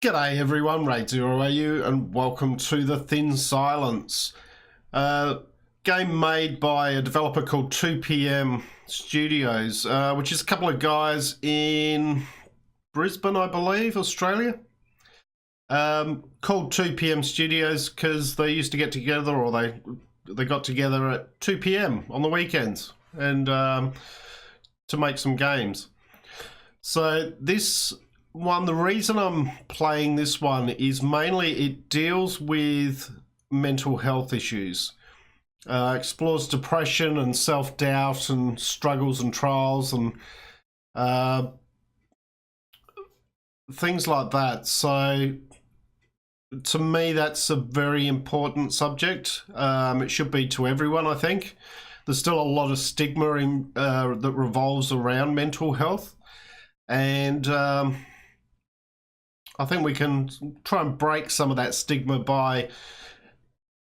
G'day everyone, RaidzeroAU, and welcome to The Thin Silence. Game made by a developer called 2PM Studios, which is a couple of guys in Brisbane, I believe, Australia. Called 2PM Studios because they used to get together, or they got together at 2 PM on the weekends and to make some games. So this one, the reason I'm playing this one is mainly it deals with mental health issues, explores depression and self-doubt and struggles and trials and things like that. So to me, that's a very important subject. It should be to everyone, I think. There's still a lot of stigma that revolves around mental health, and I think we can try and break some of that stigma by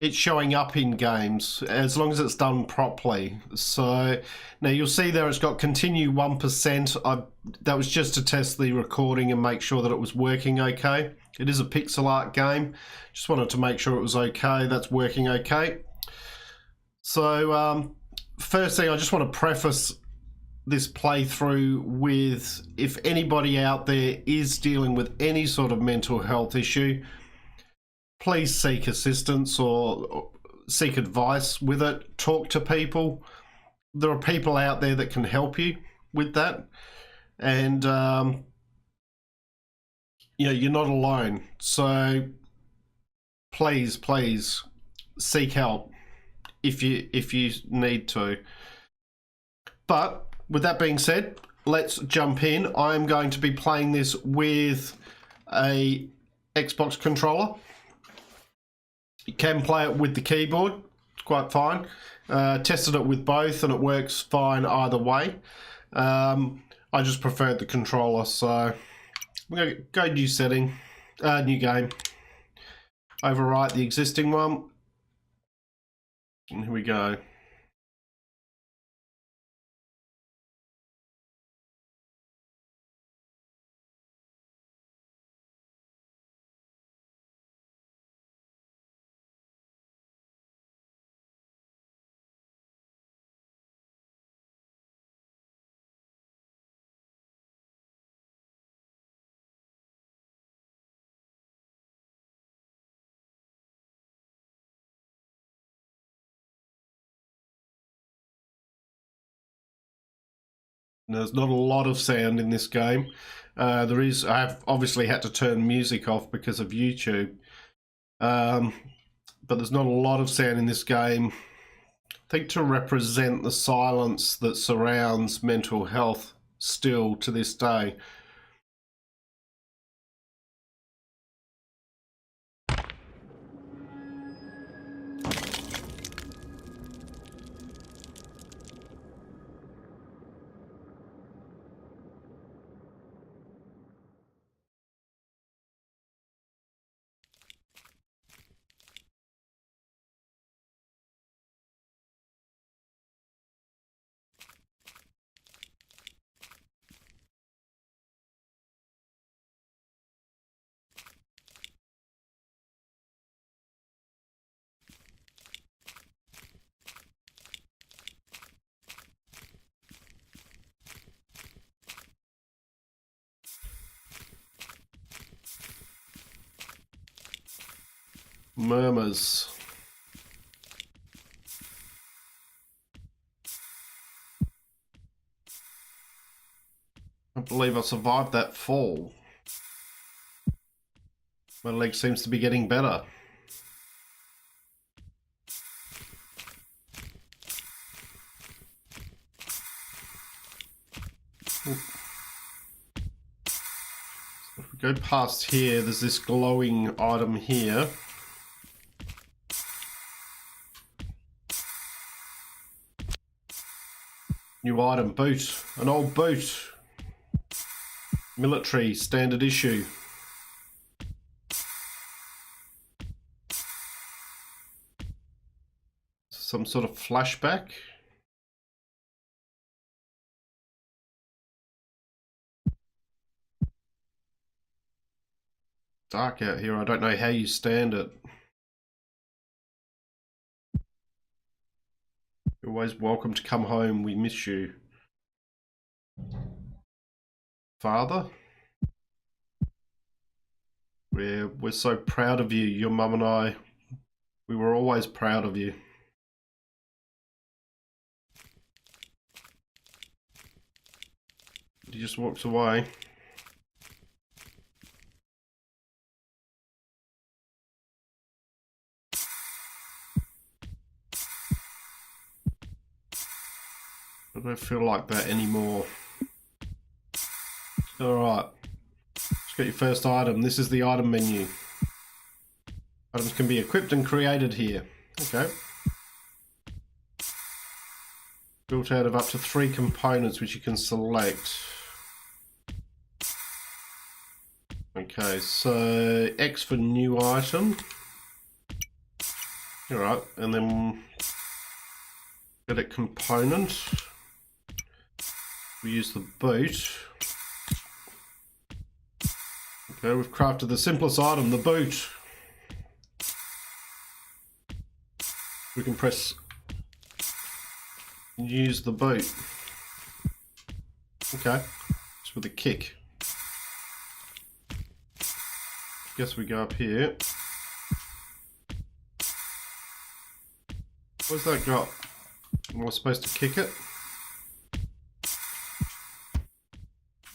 it showing up in games, as long as it's done properly. So now you'll see there it's got continue 1%. That was just to test the recording and make sure that it was working okay. It is a pixel art game. Just wanted to make sure it was okay. That's working okay. So first thing, I just want to preface this playthrough with, if anybody out there is dealing with any sort of mental health issue, please seek assistance or seek advice with it. Talk to people. There are people out there that can help you with that, and you're not alone. So please seek help if you need to. But with that being said, let's jump in. I'm going to be playing this with a Xbox controller. You can play it with the keyboard, it's quite fine. Tested it with both and it works fine either way. I just preferred the controller, so we're going to go new setting, new game. Overwrite the existing one. And here we go. There's not a lot of sound in this game. I have obviously had to turn music off because of YouTube. But there's not a lot of sound in this game. I think to represent the silence that surrounds mental health still to this day. Murmurs. I can't believe I survived that fall. My leg seems to be getting better. If we go past here, there's this glowing item here. New item, boot. An old boot. Military, standard issue. Some sort of flashback. dark out here. I don't know how you stand it. You're always welcome to come home. We miss you. Father? We're so proud of you, your mum and I. We were always proud of you. He just walks away. I don't feel like that anymore. Alright. Let's get your first item. This is the item menu. Items can be equipped and created here. Okay. Built out of up to 3 components which you can select. Okay, so X for new item. Alright, and then edit component. We use the boot. Okay, we've crafted the simplest item, the boot. We can press and use the boot. Okay, just with a kick. Guess we go up here. What's that got? Am I supposed to kick it?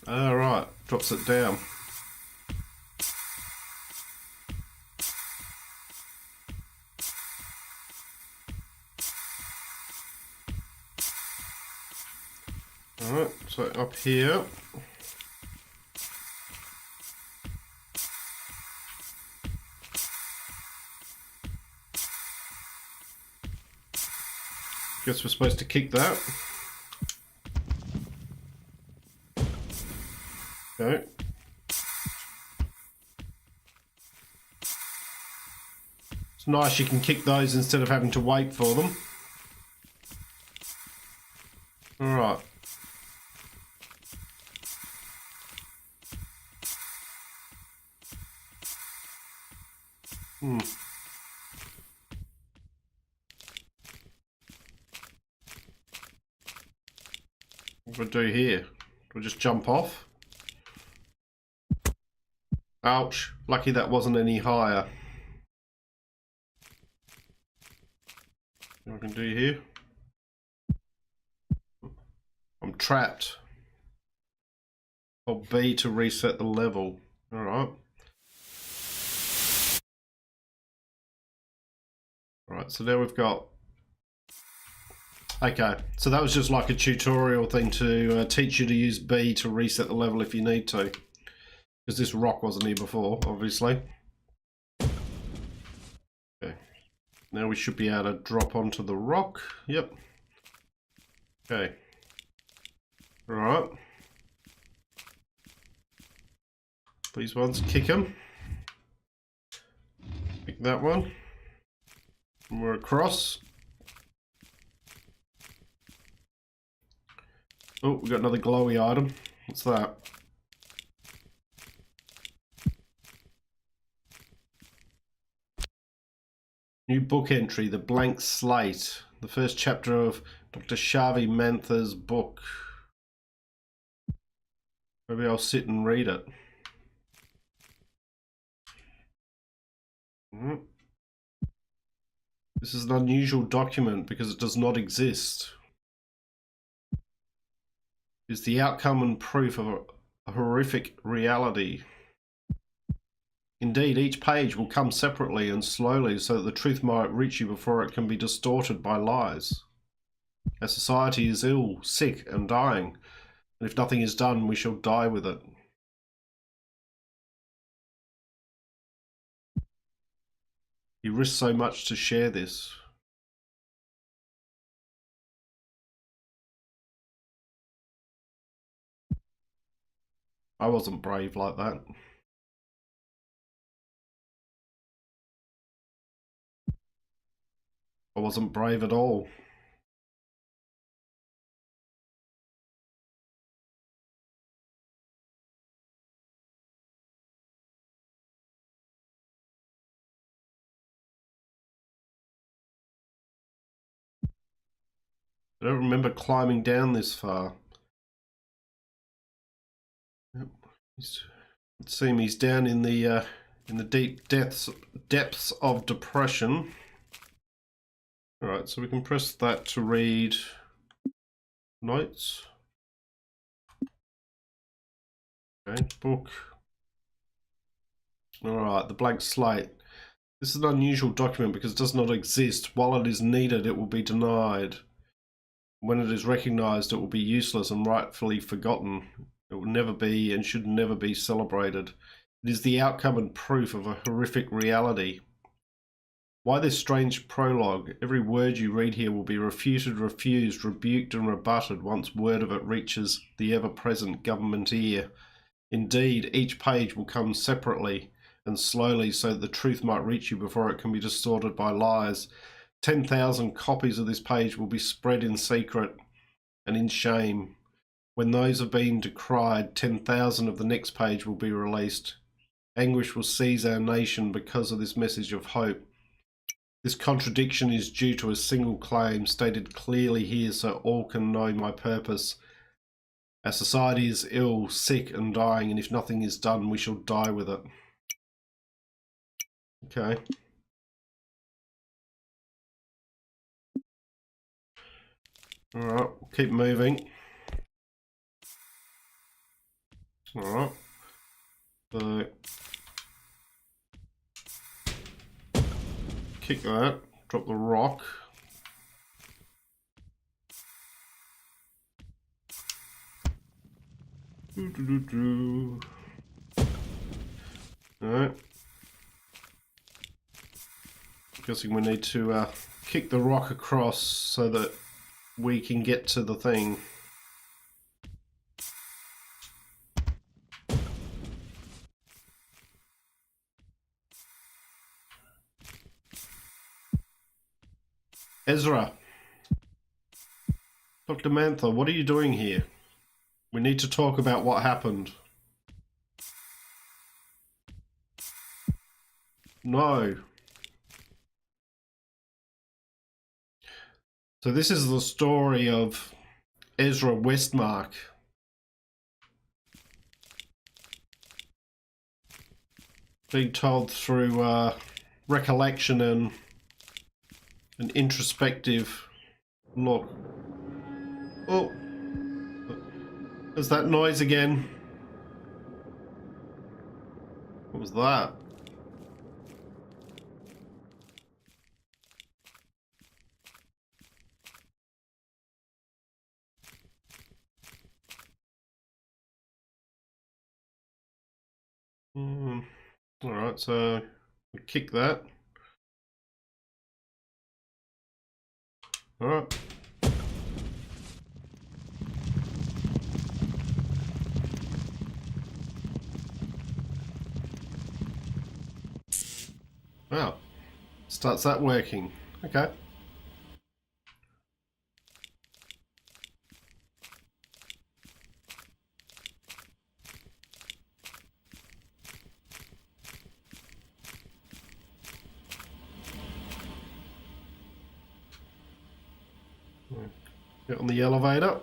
Alright, drops it down. Alright, so up here. Guess we're supposed to kick that. Okay. It's nice you can kick those instead of having to wait for them. Alright. What do I do here? Do I just jump off? Ouch. Lucky that wasn't any higher. What I can do here? I'm trapped. Hold B to reset the level. Alright. Alright, so now we've got... Okay, so that was just like a tutorial thing to teach you to use B to reset the level if you need to. Because this rock wasn't here before, obviously. Okay. Now we should be able to drop onto the rock. Yep. Okay. Alright. These ones, kick them. Pick that one. And we're across. Oh, we got another glowy item. What's that? New book entry, The Blank Slate. The first chapter of Dr. Shavi Mantha's book. Maybe I'll sit and read it. This is an unusual document because it does not exist. It's the outcome and proof of a horrific reality. Indeed, each page will come separately and slowly so that the truth might reach you before it can be distorted by lies. Our society is ill, sick, and dying, and if nothing is done, we shall die with it. You risk so much to share this. I wasn't brave like that. I wasn't brave at all. I don't remember climbing down this far. Yep. Let's see him. He's down in the deep depths of depression. All right, so we can press that to read notes. Okay, book. All right, the blank slate. This is an unusual document because it does not exist. While it is needed, it will be denied. When it is recognized, it will be useless and rightfully forgotten. It will never be and should never be celebrated. It is the outcome and proof of a horrific reality. Why this strange prologue? Every word you read here will be refuted, refused, rebuked and rebutted once word of it reaches the ever-present government ear. Indeed, each page will come separately and slowly so that the truth might reach you before it can be distorted by lies. 10,000 copies of this page will be spread in secret and in shame. When those have been decried, 10,000 of the next page will be released. Anguish will seize our nation because of this message of hope. This contradiction is due to a single claim stated clearly here so all can know my purpose. Our society is ill, sick and dying, and if nothing is done, we shall die with it. Okay. Alright, we'll keep moving. Alright. So, kick that, drop the rock. Alright. Guessing we need to kick the rock across so that we can get to the thing. Ezra. Dr. Mantha, what are you doing here? We need to talk about what happened. No. So this is the story of Ezra Westmark. Being told through recollection and an introspective look. Oh, there's that noise again. What was that? Alright, so we kick that. Alright. Wow. Starts that working. Okay. Get on the elevator.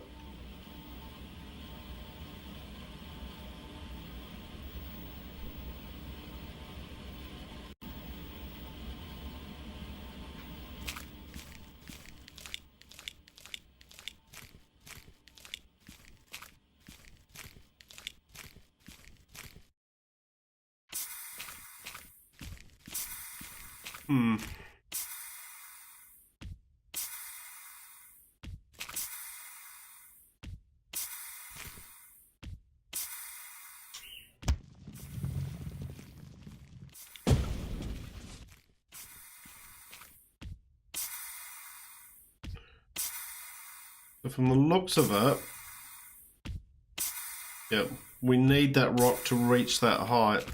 So from the looks of it, yeah, we need that rock to reach that height.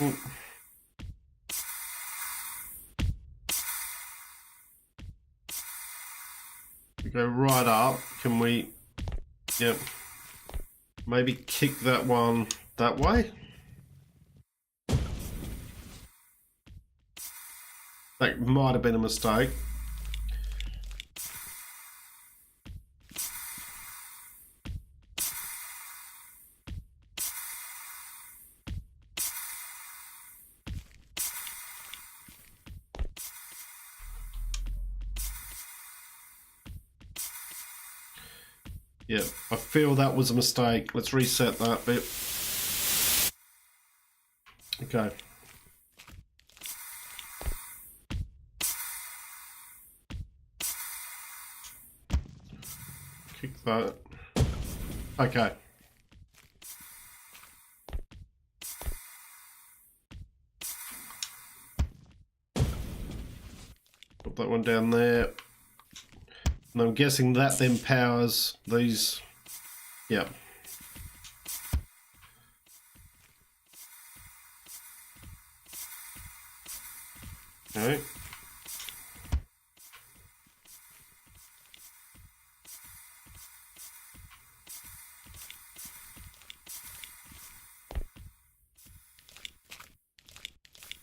Ooh. we go right up, can we, yep, maybe kick that one that way? That might have been a mistake. Yeah, I feel that was a mistake. Let's reset that bit. Okay. Kick that. Okay. Put that one down there. And I'm guessing that then powers these. Yeah. Okay.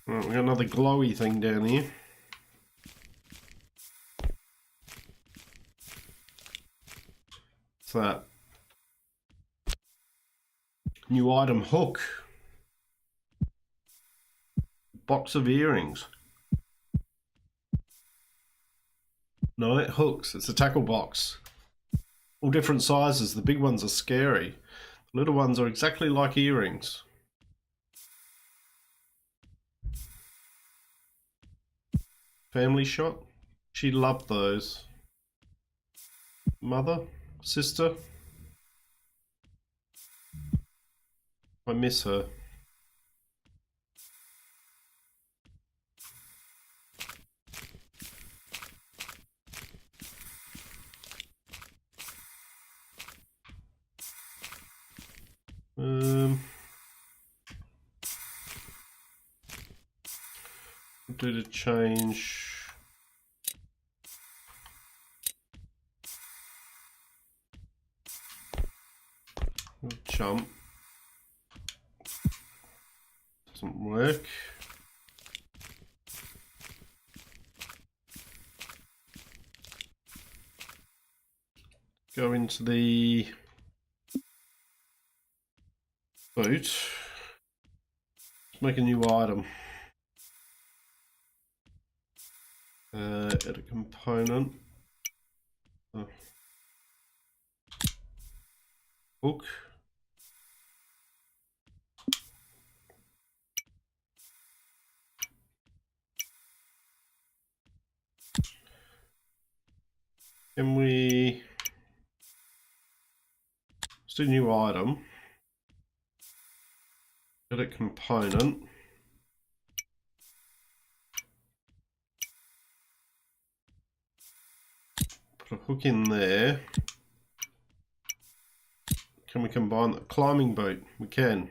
Right, we got another glowy thing down here. What's that? New item hook. Box of earrings. No, it hooks. It's a tackle box. All different sizes. The big ones are scary. The little ones are exactly like earrings. Family shot. She loved those. Mother? Sister? I miss her. Do the change. Jump. Doesn't work. Go into the boot. Let's make a new item. Edit component. Hook. Can we let's do new item. Edit component. Put a hook in there. Can we combine the climbing boot? We can.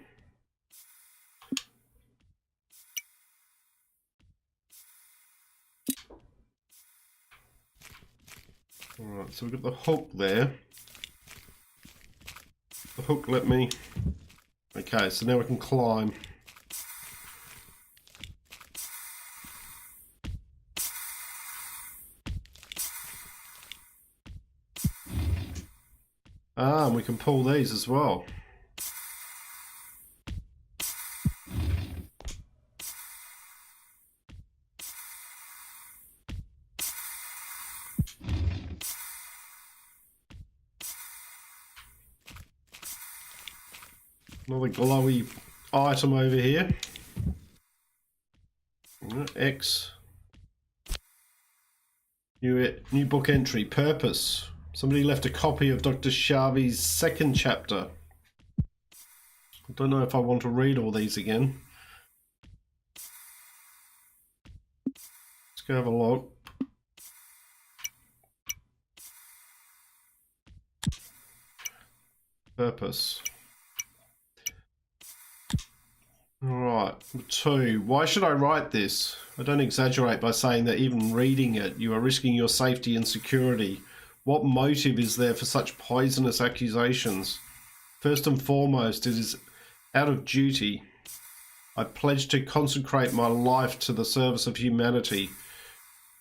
Alright, so we've got the hook there. The hook let me. Okay, so now we can climb. Ah, and we can pull these as well. Another glowy item over here. X. New book entry. Purpose. Somebody left a copy of Dr. Sharvey's second chapter. I don't know if I want to read all these again. Let's go have a look. Purpose. Alright, 2. Why should I write this? I don't exaggerate by saying that even reading it, you are risking your safety and security. What motive is there for such poisonous accusations? First and foremost, it is out of duty. I pledge to consecrate my life to the service of humanity,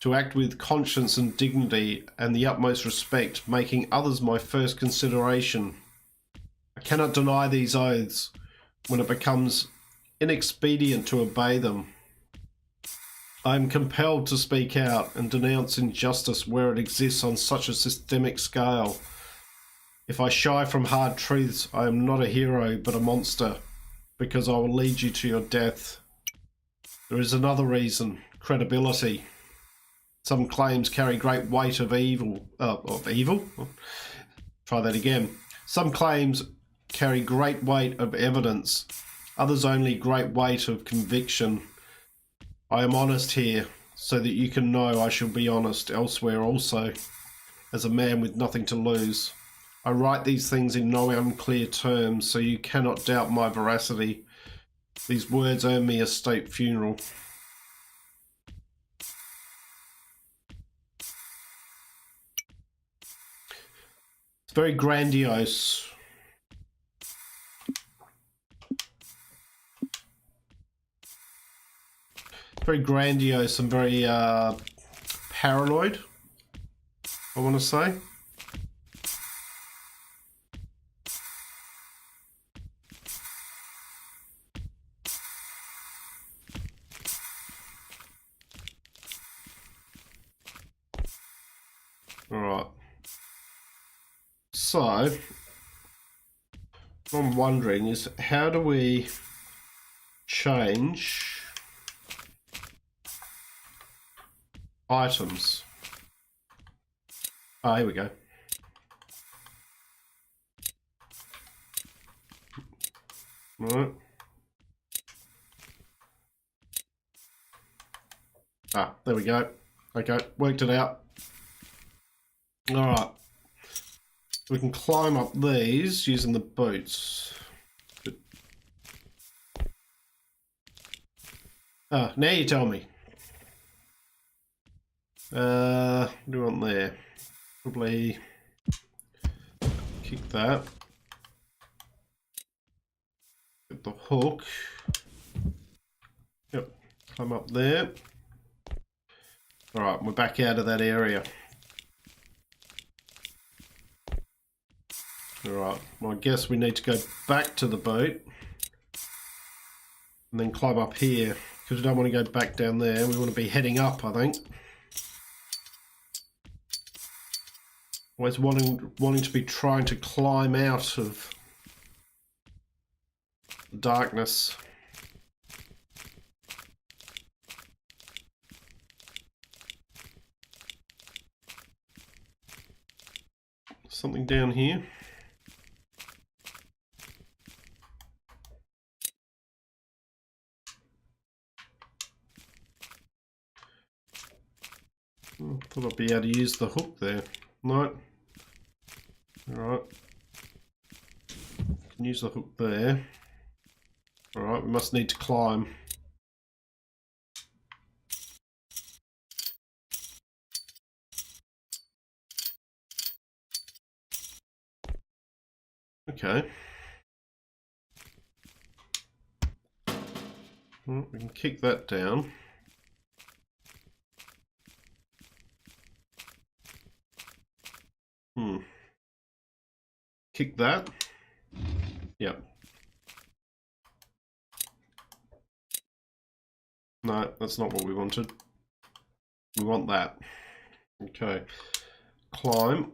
to act with conscience and dignity and the utmost respect, making others my first consideration. I cannot deny these oaths when it becomes inexpedient to obey them. I am compelled to speak out and denounce injustice where it exists on such a systemic scale. If I shy from hard truths, I am not a hero but a monster, because I will lead you to your death. There is another reason: credibility. Some claims carry great weight of evil. Try that again. Some claims carry great weight of evidence, others only great weight of conviction. I am honest here, so that you can know I shall be honest elsewhere also, as a man with nothing to lose. I write these things in no unclear terms, so you cannot doubt my veracity. These words earn me a state funeral. It's very grandiose. Very grandiose and very paranoid, I want to say. All right. So, what I'm wondering is, how do we change items? Ah, here we go. All right. Ah, there we go. Okay, worked it out. All right. We can climb up these using the boots. Ah, now you tell me. What do you want there? Probably kick that. Get the hook. Yep, climb up there. All right, we're back out of that area. All right, well, I guess we need to go back to the boat and then climb up here, because we don't want to go back down there. We want to be heading up, I think. Always wanting to be trying to climb out of the darkness. Something down here. I thought I'd be able to use the hook there. No. Alright. Can use the hook there. Alright, we must need to climb. Okay. Well, we can kick that down. Kick that. Yep. No, that's not what we wanted. We want that. Okay. Climb.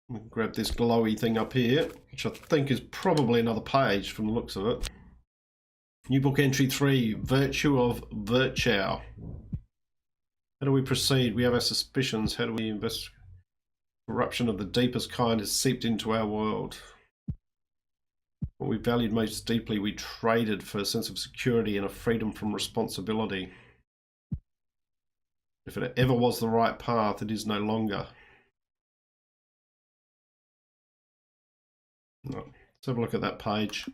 We can grab this glowy thing up here, which I think is probably another page from the looks of it. New book entry 3, Virtue of Virtue. How do we proceed? We have our suspicions. How do we investigate? Corruption of the deepest kind has seeped into our world. What we valued most deeply, we traded for a sense of security and a freedom from responsibility. If it ever was the right path, it is no longer. No. Let's have a look at that page.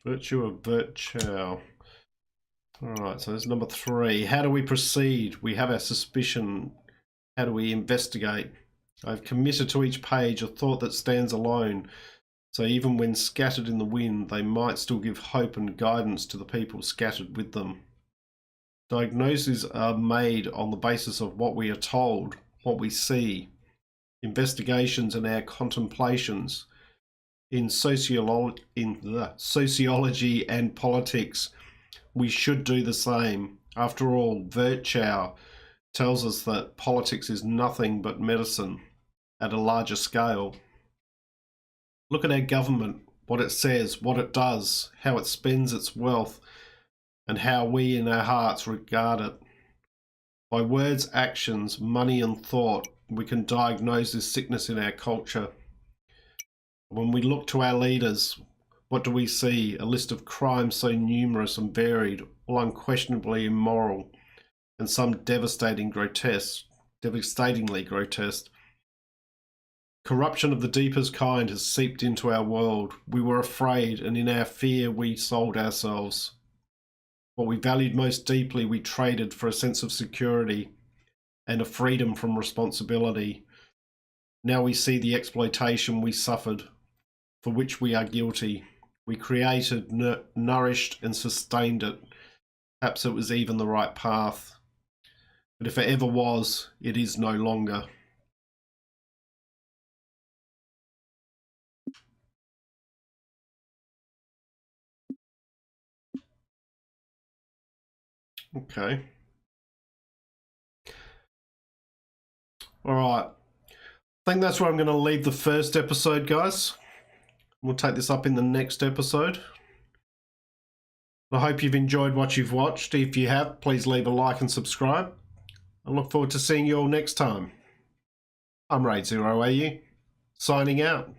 Virtue of Virtue. All right, so there's number 3. How do we proceed? We have our suspicion. How do we investigate? I've committed to each page a thought that stands alone. So even when scattered in the wind, they might still give hope and guidance to the people scattered with them. Diagnoses are made on the basis of what we are told, what we see. Investigations and our contemplations. In sociology and politics, we should do the same. After all, Virchow tells us that politics is nothing but medicine at a larger scale. Look at our government, what it says, what it does, how it spends its wealth, and how we in our hearts regard it. By words, actions, money and thought, we can diagnose this sickness in our culture. When we look to our leaders, what do we see? A list of crimes so numerous and varied, all unquestionably immoral, and some devastatingly grotesque. Corruption of the deepest kind has seeped into our world. We were afraid, and in our fear we sold ourselves. What we valued most deeply we traded for a sense of security and a freedom from responsibility. Now we see the exploitation we suffered, for which we are guilty. We created, nourished and sustained it. Perhaps it was even the right path. But if it ever was, it is no longer. Okay. All right. I think that's where I'm going to leave the first episode, guys. We'll take this up in the next episode. I hope you've enjoyed what you've watched. If you have, please leave a like and subscribe. I look forward to seeing you all next time. I'm RaidzeroAU, signing out.